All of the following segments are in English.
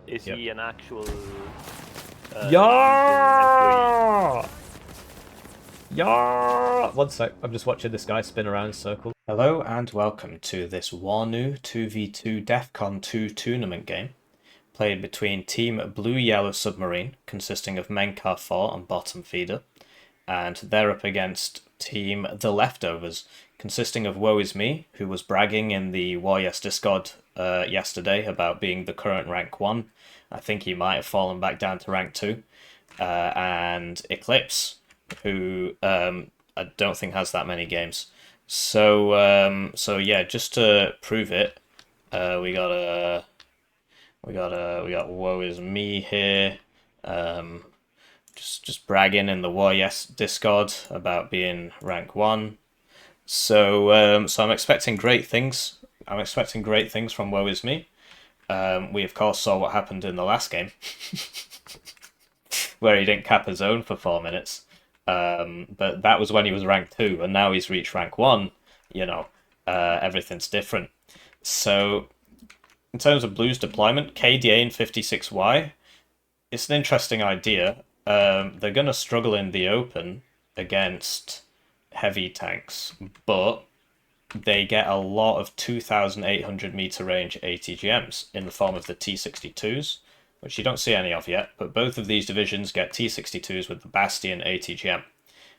Is Yep. he an actual Yeah! Yeah! One sec, I'm just watching this guy spin around in circles. Hello and welcome to this Warno 2v2 DEFCON2 Tournament game, played between Team Blue-Yellow Submarine, consisting of Menkar 4 and bottom feeder, and they're up against Team The Leftovers, consisting of woeisme, who was bragging in the Waryes Discord yesterday about being the current rank 1. I think he might have fallen back down to rank 2. And Eclipse, who I don't think has that many games. So yeah, just to prove it, we got woe is me here, just bragging in the War Yes Discord about being rank 1. So I'm expecting great things. I'm expecting great things from woe is me. We of course saw what happened in the last game, where he didn't cap his own for 4 minutes. But that was when he was rank 2, and now he's reached rank 1. Everything's different. So, in terms of Blue's deployment, KDA in 56Y, it's an interesting idea. They're going to struggle in the open against heavy tanks, but they get a lot of 2,800 meter range ATGMs in the form of the T-62s, which you don't see any of yet, but both of these divisions get T-62s with the Bastion ATGM,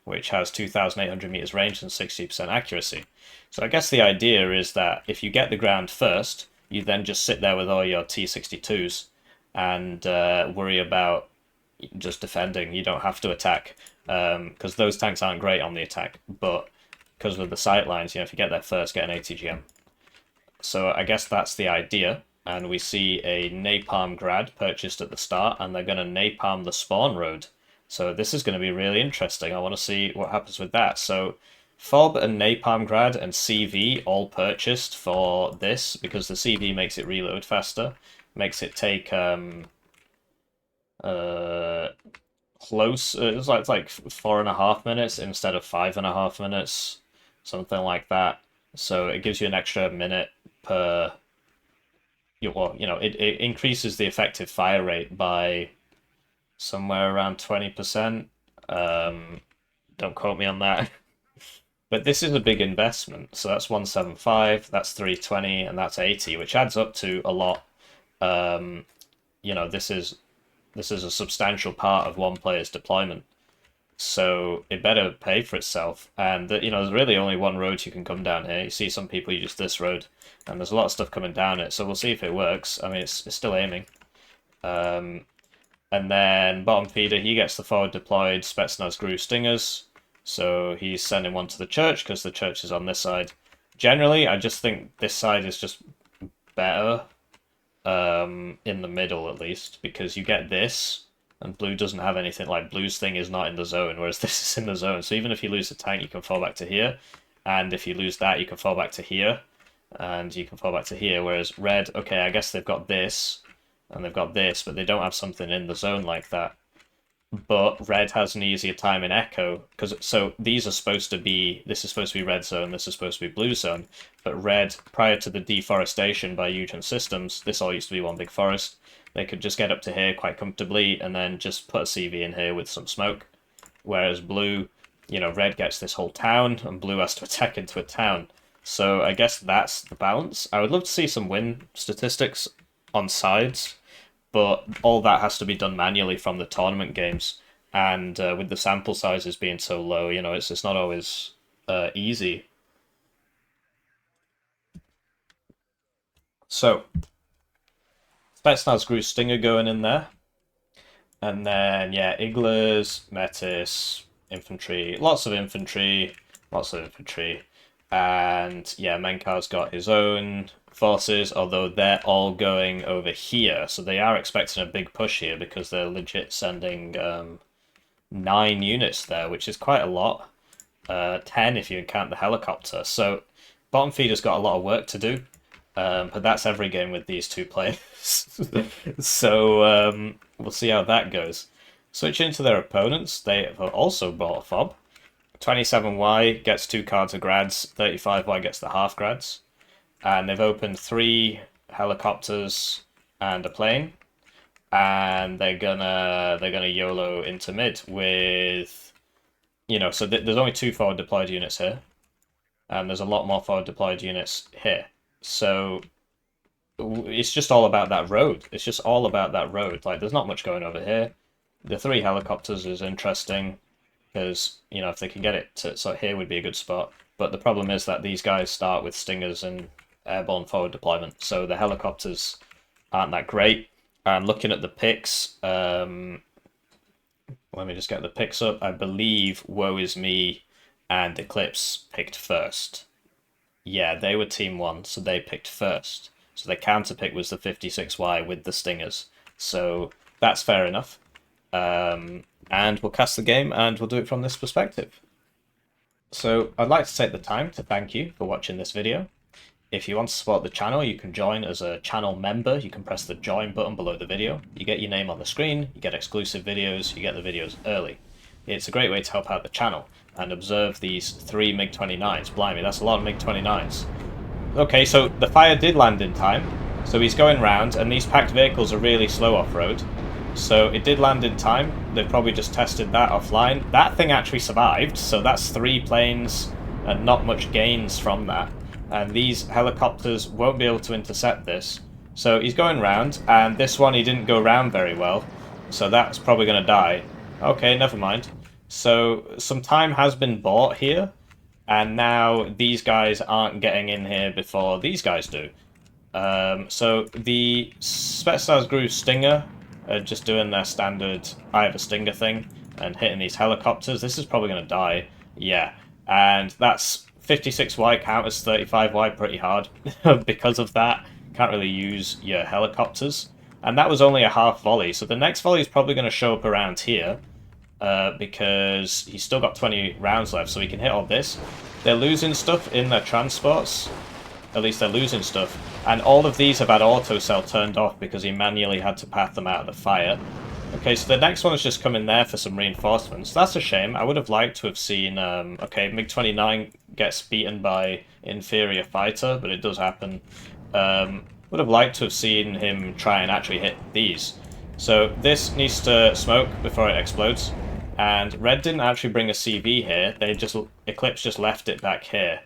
which has 2,800 meters range and 60% accuracy. So I guess the idea is that if you get the ground first, you then just sit there with all your T-62s and worry about just defending. You don't have to attack, because those tanks aren't great on the attack, but because of the sightlines, if you get there first, get an ATGM. So I guess that's the idea. And we see a napalm grad purchased at the start, and they're going to napalm the spawn road. So this is going to be really interesting. I want to see what happens with that. So Fob and napalm grad and CV all purchased for this, because the CV makes it reload faster, makes it take close. It's like 4.5 minutes instead of 5.5 minutes, something like that. So it gives you an extra minute per. It increases the effective fire rate by somewhere around 20%. Don't quote me on that. But this is a big investment. So that's 175, that's 320, and that's 80, which adds up to a lot. This is a substantial part of one player's deployment. So it better pay for itself. And there's really only one road you can come down here. You see some people use this road, and there's a lot of stuff coming down it. So we'll see if it works. I mean, it's still aiming. And then bottom feeder, he gets the forward deployed Spetsnaz Gru Stingers. So he's sending one to the church because the church is on this side. Generally, I just think this side is just better, in the middle at least, because you get this. And Blue doesn't have anything. Like, Blue's thing is not in the zone, whereas this is in the zone. So even if you lose a tank, you can fall back to here. And if you lose that, you can fall back to here. And you can fall back to here. Whereas Red, okay, I guess they've got this. And they've got this, but they don't have something in the zone like that. But Red has an easier time in Echo. So these are supposed to be... This is supposed to be Red zone, this is supposed to be Blue zone. But Red, prior to the deforestation by Eugen Systems, this all used to be one big forest. They could just get up to here quite comfortably and then just put a CV in here with some smoke. Whereas Blue, Red gets this whole town and Blue has to attack into a town. So I guess that's the balance. I would love to see some win statistics on sides, but all that has to be done manually from the tournament games. And with the sample sizes being so low, it's not always easy. So Spetsnaz Gru Stinger going in there. And then, yeah, Iglas, Metis, infantry, lots of infantry. And, yeah, Menkar's got his own forces, although they're all going over here. So they are expecting a big push here because they're legit sending 9 units there, which is quite a lot. 10 if you count the helicopter. So bottom feeder's got a lot of work to do. But that's every game with these two players. So we'll see how that goes. Switching to their opponents, they have also bought a fob. 27Y gets 2 cards of grads, 35Y gets the half grads. And they've opened 3 helicopters and a plane. and they're gonna YOLO into mid with, you know, so there's only 2 forward deployed units here, and there's a lot more forward deployed units here. So it's just all about that road. It's just all about that road. Like, there's not much going over here. The 3 helicopters is interesting because, you know, if they can get it to, so here would be a good spot. But the problem is that these guys start with stingers and airborne forward deployment, so the helicopters aren't that great. And looking at the picks, let me just get the picks up. I believe woeisme and Eclipse picked first. Yeah, they were team 1, so they picked first. So their counter pick was the 56Y with the stingers. So that's fair enough. And we'll cast the game and we'll do it from this perspective. So I'd like to take the time to thank you for watching this video. If you want to support the channel, you can join as a channel member. You can press the join button below the video. You get your name on the screen, you get exclusive videos, you get the videos early. It's a great way to help out the channel and observe these 3 MiG-29s. Blimey, that's a lot of MiG-29s. Okay, so the fire did land in time. So he's going round, and these packed vehicles are really slow off-road. So it did land in time. They've probably just tested that offline. That thing actually survived, so that's 3 planes and not much gains from that. And these helicopters won't be able to intercept this. So he's going round, and this one he didn't go round very well. So that's probably going to die. Okay, never mind. So some time has been bought here, and now these guys aren't getting in here before these guys do. So the Spetsnaz Gru Stinger are just doing their standard I have a Stinger thing and hitting these helicopters. This is probably going to die. Yeah, and that's 56Y counters 35Y pretty hard because of that. Can't really use your helicopters. And that was only a half volley, so the next volley is probably going to show up around here because he's still got 20 rounds left, so he can hit all this. They're losing stuff in their transports. At least they're losing stuff. And all of these have had auto cell turned off because he manually had to path them out of the fire. Okay, so the next one is just coming there for some reinforcements. That's a shame. I would have liked to have seen... okay, MiG-29 gets beaten by inferior fighter, but it does happen. Would have liked to have seen him try and actually hit these. So this needs to smoke before it explodes. And Red didn't actually bring a CV here. They just... Eclipse just left it back here.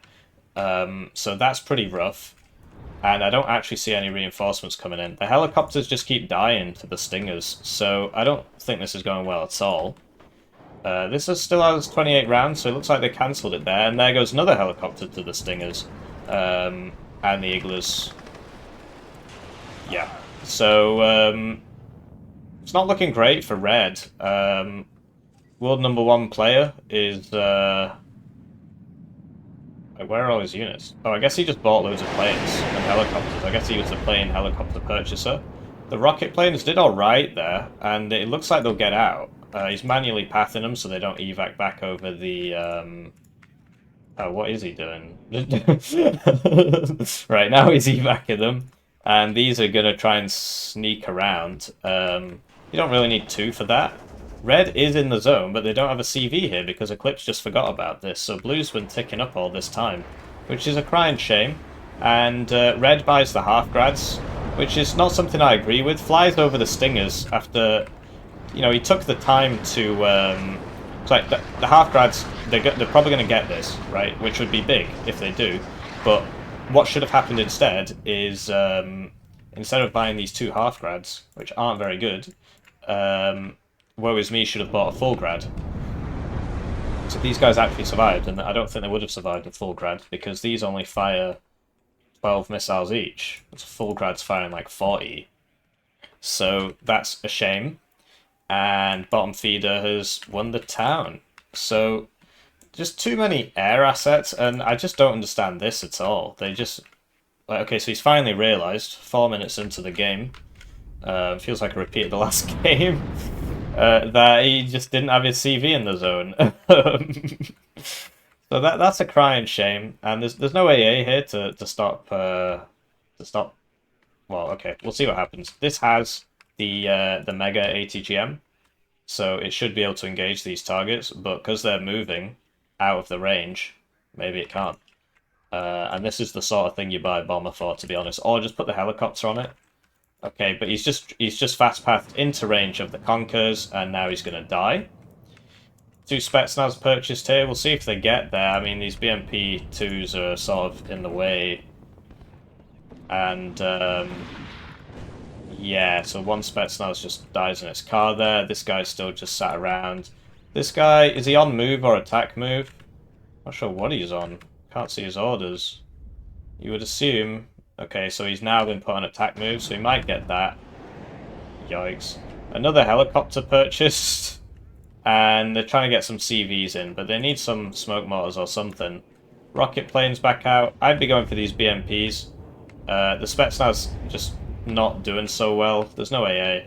So that's pretty rough. And I don't actually see any reinforcements coming in. The helicopters just keep dying to the Stingers, so I don't think this is going well at all. This still has 28 rounds, so it looks like they cancelled it there. And there goes another helicopter to the Stingers. And the Iglas. Yeah. So, it's not looking great for Red. World #1 player is... where are all his units? Oh, I guess he just bought loads of planes and helicopters. I guess he was the plane helicopter purchaser. The rocket planes did alright there, and it looks like they'll get out. He's manually pathing them so they don't evac back over the... Oh, what is he doing? Right, now he's evacing them. And these are going to try and sneak around. You don't really need 2 for that. Red is in the zone, but they don't have a CV here because Eclipse just forgot about this, so Blue's been ticking up all this time, which is a crying shame. And Red buys the half-grads, which is not something I agree with. Flies over the Stingers after, you know, he took the time to... it's like the half-grads, they're probably going to get this, right, which would be big if they do, but what should have happened instead is, instead of buying these 2 half-grads, which aren't very good, woeisme should have bought a full grad. So these guys actually survived, and I don't think they would have survived a full grad, because these only fire 12 missiles each. It's full grad's firing like 40. So that's a shame. And bottom feeder has won the town. So just too many air assets, and I just don't understand this at all. They just... Okay, so he's finally realised, 4 minutes into the game, feels like a repeat of the last game, that he just didn't have his CV in the zone. So that's a crying shame, and there's no AA here to stop well, okay, we'll see what happens. This has the mega ATGM, so it should be able to engage these targets, but because they're moving out of the range, maybe it can't. And this is the sort of thing you buy a bomber for, to be honest, or just put the helicopter on it. Okay, but he's just fast pathed into range of the Conkers, and now he's gonna die. 2 Spetsnaz purchased here. We'll see if they get there. I mean, these BMP-2s are sort of in the way. And, yeah, so 1 Spetsnaz just dies in its car there. This guy's still just sat around. This guy, is he on move or attack move? Not sure what he's on. Can't see his orders. You would assume... Okay, so he's now been put on attack move, so he might get that. Yikes. Another helicopter purchased. And they're trying to get some CVs in, but they need some smoke mortars or something. Rocket planes back out. I'd be going for these BMPs. The Spetsnaz just not doing so well. There's no AA.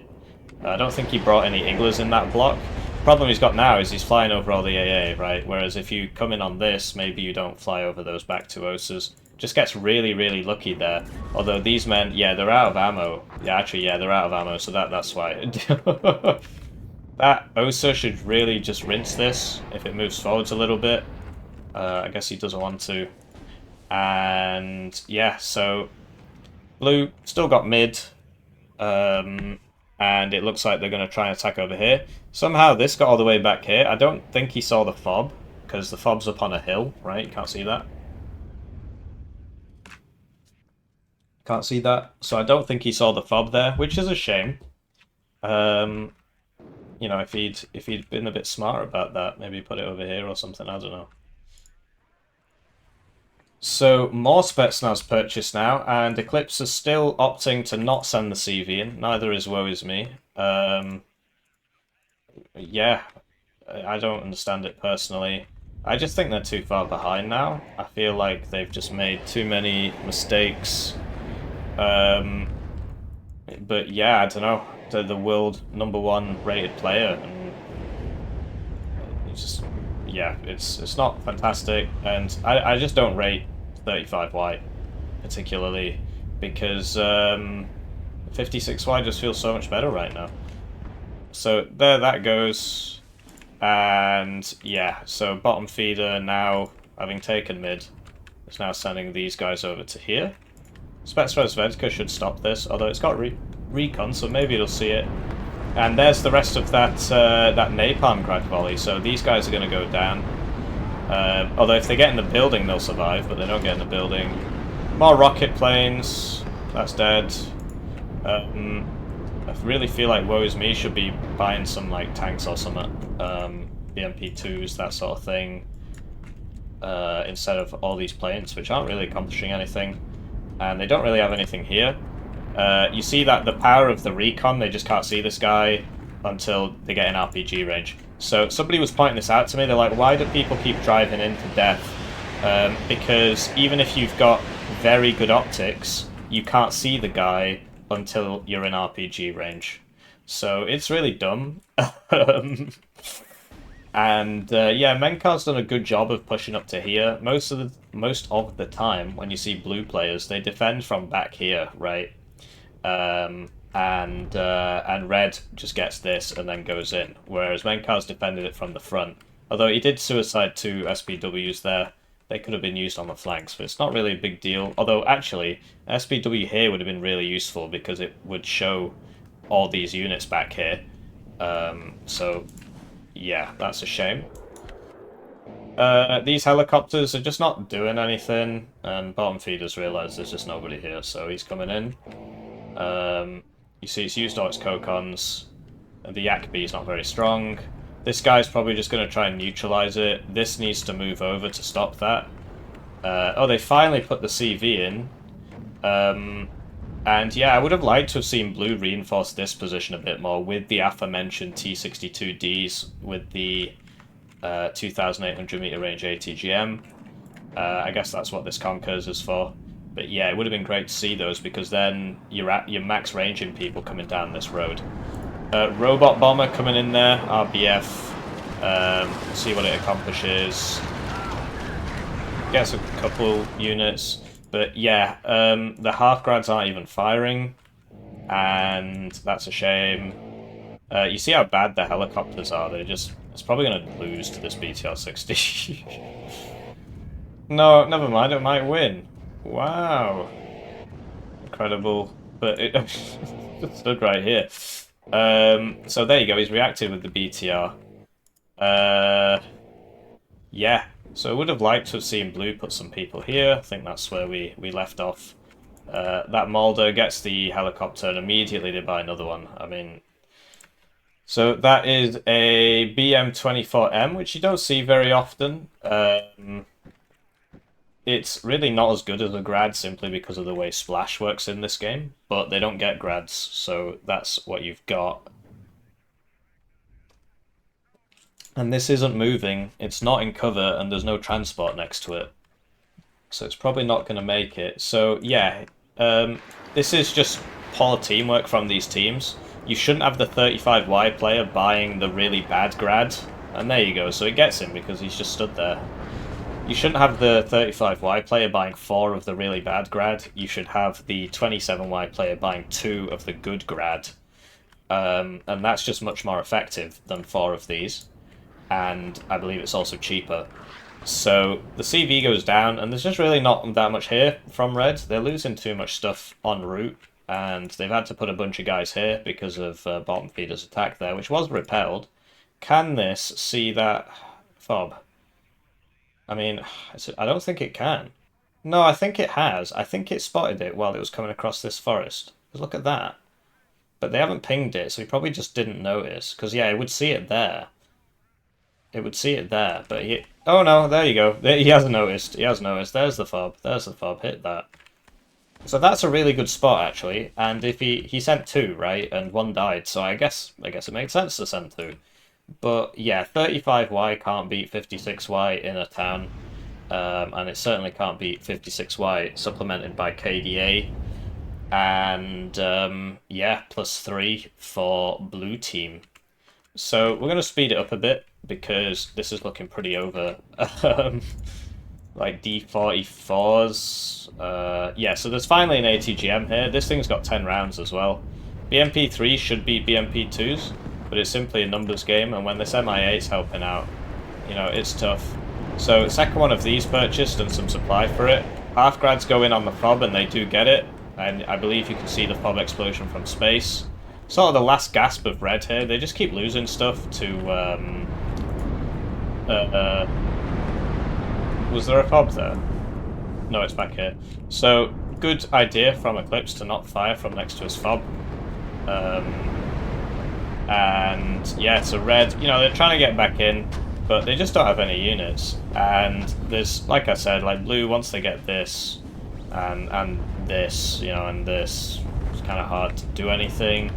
I don't think he brought any Iglas in that block. The problem he's got now is he's flying over all the AA, right? Whereas if you come in on this, maybe you don't fly over those back two OSAs. Just gets really, really lucky there. Although these men, yeah, they're out of ammo. Yeah, actually, yeah, they're out of ammo, so that's why. That OSA should really just rinse this if it moves forwards a little bit. I guess he doesn't want to. And yeah, so Blue still got mid. And it looks like they're going to try and attack over here. Somehow this got all the way back here. I don't think he saw the fob, because the fob's up on a hill, right? You can't see that. Can't see that. So I don't think he saw the fob there, which is a shame. You know, if he'd been a bit smart about that, maybe put it over here or something, I don't know. So, more Spetsnaz purchased now, and Eclipse is still opting to not send the CV in, neither is woeisme. Yeah, I don't understand it personally. I just think they're too far behind now. I feel like they've just made too many mistakes. But yeah, I don't know. They're the world #1 rated player, and it's just, yeah, it's not fantastic, and I just don't rate 35Y particularly, because 56Y just feels so much better right now. So there that goes, and yeah, so bottom feeder now, having taken mid, is now sending these guys over to here. Spetsnaz Vedka should stop this, although it's got recon, so maybe it'll see it. And there's the rest of that that napalm grad volley, so these guys are going to go down. Although if they get in the building, they'll survive, but they don't get in the building. More rocket planes, that's dead. I really feel like woeisme should be buying some like tanks or something, BMP-2s, that sort of thing, instead of all these planes, which aren't really accomplishing anything. And they don't really have anything here. You see that the power of the recon, they just can't see this guy until they get in RPG range. So somebody was pointing this out to me, they're like, why do people keep driving into death? Because even if you've got very good optics, you can't see the guy until you're in RPG range. So it's really dumb. And yeah, Menkar's done a good job of pushing up to here. Most of the time, when you see blue players, they defend from back here, right? And red just gets this and then goes in, whereas Menkar's defended it from the front. Although he did suicide 2 SPWs there, they could have been used on the flanks, but it's not really a big deal. Although actually, SPW here would have been really useful because it would show all these units back here. So yeah, that's a shame. These helicopters are just not doing anything, and bottom feeders realise there's just nobody here, so he's coming in. You see it's used all its cocons, and the Yak B is not very strong. This guy's probably just going to try and neutralise it. This needs to move over to stop that. Oh, they finally put the CV in. And yeah, I would have liked to have seen blue reinforce this position a bit more with the aforementioned T-62Ds with the 2,800 meter range ATGM. I guess that's what this Conkers is for. But yeah, it would have been great to see those, because then you're at your max ranging people coming down this road. Robot bomber coming in there, RBF. See what it accomplishes. Gets a couple units. But yeah, the half-grads aren't even firing, and that's a shame. You see how bad the helicopters are, it's probably going to lose to this BTR-60. No, never mind, it might win. Wow. Incredible. but it just stood right here. So there you go. He's reacted with the BTR. Yeah. So I would have liked to have seen Blue put some people here. I think that's where we left off. That Mulder gets the helicopter and immediately they buy another one. I mean, so that is a BM-24M, which you don't see very often. It's really not as good as a grad simply because of the way splash works in this game, but they don't get grads, so that's what you've got. And this isn't moving, it's not in cover, and there's no transport next to it. So it's probably not going to make it. So yeah, this is just poor teamwork from these teams. You shouldn't have the 35Y player buying the really bad grad. And there you go, so it gets him because he's just stood there. You shouldn't have the 35Y player buying 4 of the really bad grad. You should have the 27Y player buying 2 of the good grad. And that's just much more effective than 4 of these. And I believe it's also cheaper. So the CV goes down, and there's just really not that much here from Red. They're losing too much stuff en route, and they've had to put a bunch of guys here because of bottom feeder's attack there, which was repelled. Can this see that fob? I mean, I don't think it can. No, I think it has. I think it spotted it while it was coming across this forest. Look at that. But they haven't pinged it, so he probably just didn't notice. Because, yeah, it would see it there. It would see it there, but he... Oh, no, there you go. He has noticed. He has noticed. There's the fob. There's the fob. Hit that. So that's a really good spot, actually. And if he sent 2, right? And 1 died, so I guess it makes sense to send 2. But yeah, 35Y can't beat 56Y in a town, and it certainly can't beat 56Y supplemented by KDA, and yeah, +3 for blue team. So we're going to speed it up a bit because this is looking pretty over. Like D44s. Yeah, so there's finally an ATGM here. This thing's got 10 rounds as well. BMP3 should beat BMP2s. But it's simply a numbers game, and when this MI8's helping out, you know, it's tough. So, second one of these purchased and some supply for it. Half grads go in on the fob, and they do get it. And I believe you can see the fob explosion from space. Sort of the last gasp of Red here. They just keep losing stuff to, was there a fob there? No, it's back here. So, good idea from Eclipse to not fire from next to his fob. And yeah, so Red, you know, they're trying to get back in, but they just don't have any units. And there's, like I said, like Blue, once they get this and this, you know, and this, it's kind of hard to do anything.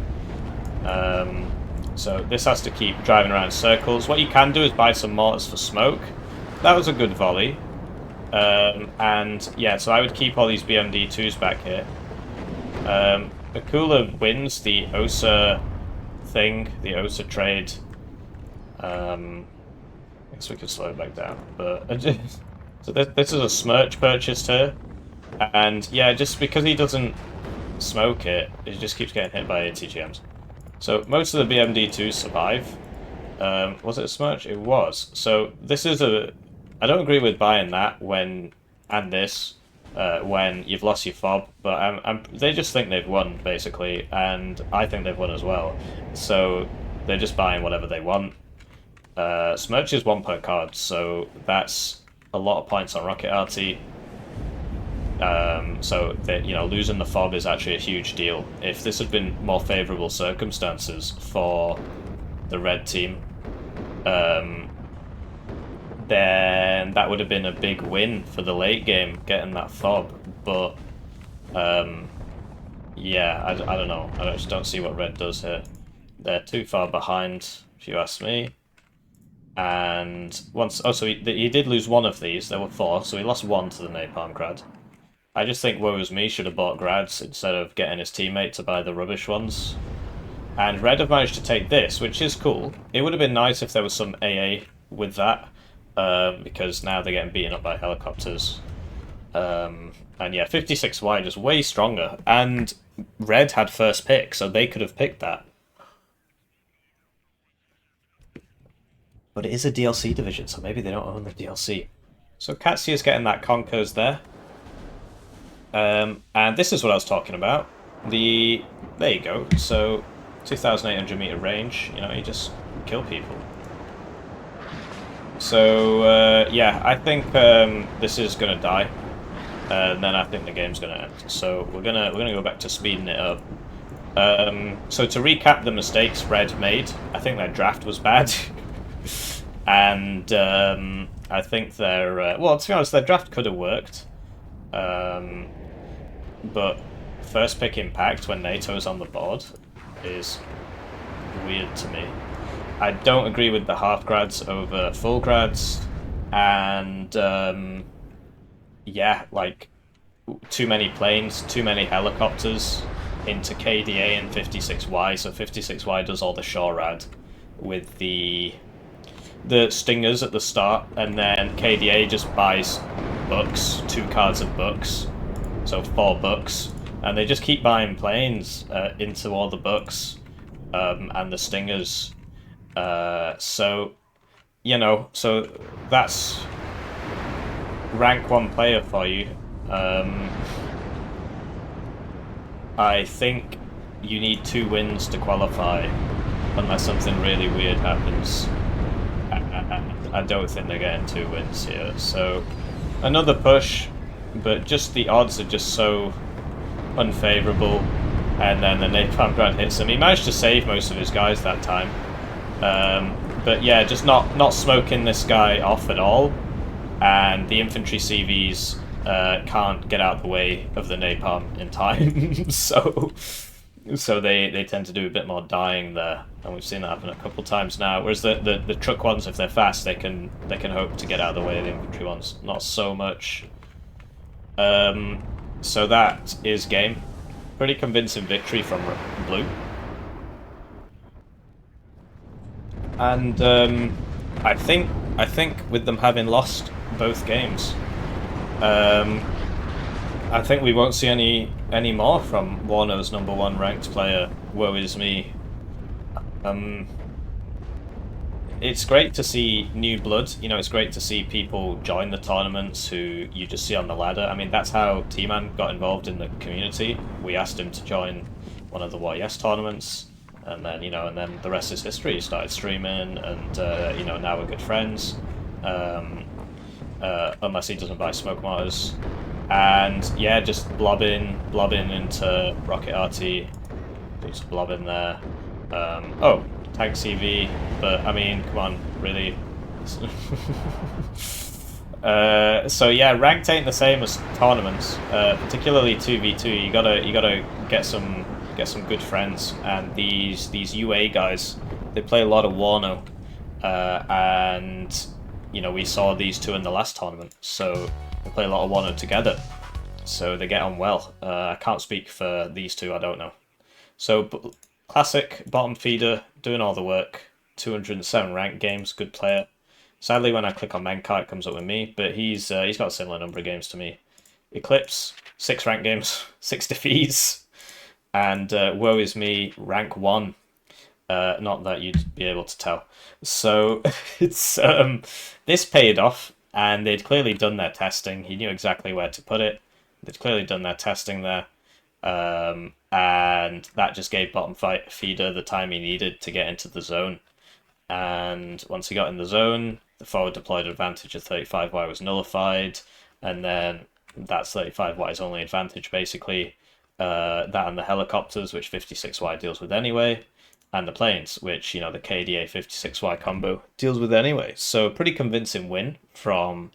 So this has to keep driving around circles. What you can do is buy some mortars for smoke. That was a good volley. And yeah, so I would keep all these BMD2s back here. Akula wins the OSA thing, the OSA trade. I guess we could slow it back down, but so this is a smirch purchased here, and yeah, just because he doesn't smoke it, it just keeps getting hit by ATGMs. So most of the BMD2s survive. Was it a smirch? It was. So this is a... I don't agree with buying that when you've lost your fob, but they just think they've won, basically, and I think they've won as well. So they're just buying whatever they want. Smirch is 1 per card, so that's a lot of points on Rocket RT. So that, you know, losing the fob is actually a huge deal. If this had been more favourable circumstances for the red team, then that would have been a big win for the late game, getting that fob. But yeah, I don't know. I just don't see what red does here. They're too far behind, if you ask me. And once, oh, so he did lose 1 of these. There were 4, so he lost 1 to the napalm grad. I just think woeisme should have bought grads instead of getting his teammate to buy the rubbish ones. And red have managed to take this, which is cool. It would have been nice if there was some AA with that, because now they're getting beaten up by helicopters. And yeah, 56Y is way stronger, and red had first pick, so they could have picked that. But it is a DLC division, so maybe they don't own the DLC. So Katsia's getting that Conkers there. And this is what I was talking about. there you go. So 2,800 meter range. You know, you just kill people. So yeah, I think this is gonna die, and then I think the game's gonna end. So we're gonna go back to speeding it up. So to recap the mistakes Red made, I think their draft was bad, and I think their well, to be honest, their draft could have worked, but first pick impact when NATO's on the board is weird to me. I don't agree with the half grads over full grads, and yeah, like too many planes, too many helicopters into KDA and 56Y. So 56Y does all the shore rad with the stingers at the start, and then KDA just buys books, 2 cards of books, so 4 books, and they just keep buying planes into all the books and the stingers. So, you know, so that's rank 1 player for you. I think you need 2 wins to qualify, unless something really weird happens. I don't think they're getting 2 wins here. So, another push, but just the odds are just so unfavourable. And then the Napalm Grad hits him. He managed to save most of his guys that time. But yeah, just not smoking this guy off at all. And the infantry CVs can't get out of the way of the napalm in time, so they tend to do a bit more dying there, and we've seen that happen a couple times now. Whereas the truck ones, if they're fast, they can hope to get out of the way of the infantry ones. Not so much. So that is game. Pretty convincing victory from Blue. And I think with them having lost both games, I think we won't see any more from Warno's #1 ranked player, woeisme. It's great to see new blood. You know, it's great to see people join the tournaments who you just see on the ladder. I mean, that's how T-Man got involved in the community. We asked him to join one of the YES tournaments, and then, you know, and then the rest is history. He started streaming, and you know, now we're good friends. Unless he doesn't buy smoke mortars. And yeah, just blobbing into Rocket RT. Just blobbing there. Oh, tag CV, but I mean, come on, really. So yeah, ranked ain't the same as tournaments, particularly 2v2. You gotta get some good friends, and these UA guys, they play a lot of Warno, and you know, we saw these 2 in the last tournament, so they play a lot of Warno together, so they get on well. I can't speak for these 2, I don't know. So classic bottom feeder, doing all the work, 207 ranked games, good player. Sadly, when I click on Menkar, it comes up with me, but he's got a similar number of games to me. Eclipse, 6 ranked games, 6 defeats, and woeisme, rank 1. Not that you'd be able to tell. So it's this paid off, and they'd clearly done their testing. He knew exactly where to put it. They'd clearly done their testing there, and that just gave bottom feeder the time he needed to get into the zone. And once he got in the zone, the forward deployed advantage of 35Y was nullified, and then that's 35Y's only advantage, basically. That and the helicopters, which 56Y deals with anyway, and the planes, which, you know, the KDA 56Y combo deals with anyway. So pretty convincing win from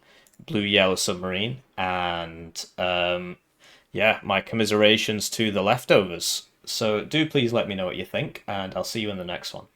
Blue-Yellow Submarine, and yeah, my commiserations to the leftovers. So do please let me know what you think, and I'll see you in the next one.